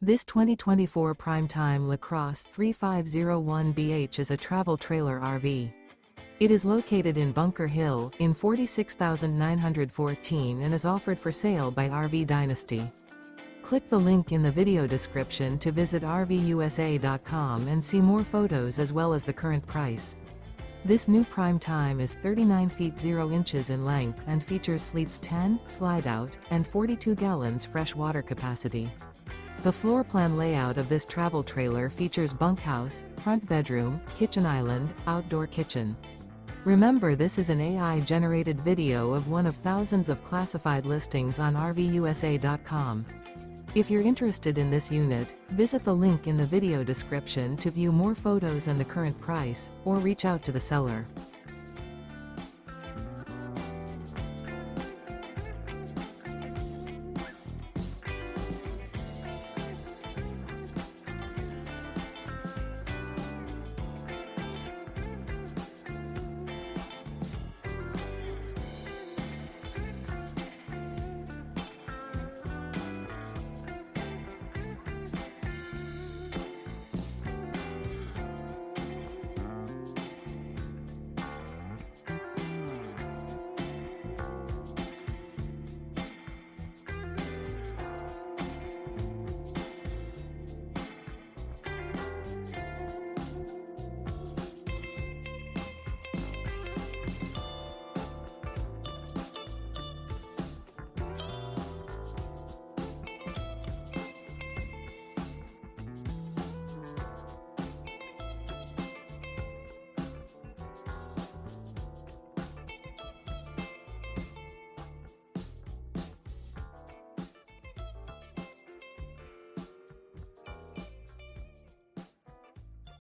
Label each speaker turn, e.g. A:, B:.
A: This 2024 Prime Time LaCrosse 3501BH is a travel trailer RV. It is located in Bunker Hill, in 46,914 and is offered for sale by RV Dynasty. Click the link in the video description to visit RVUSA.com and see more photos as well as the current price. This new Prime Time is 39 feet 0 inches in length and features sleeps 10, slide-out, and 42 gallons fresh water capacity. The floor plan layout of this travel trailer features bunkhouse, front bedroom, kitchen island, outdoor kitchen. Remember, this is an AI-generated video of one of thousands of classified listings on RVUSA.com. If you're interested in this unit, visit the link in the video description to view more photos and the current price, or reach out to the seller.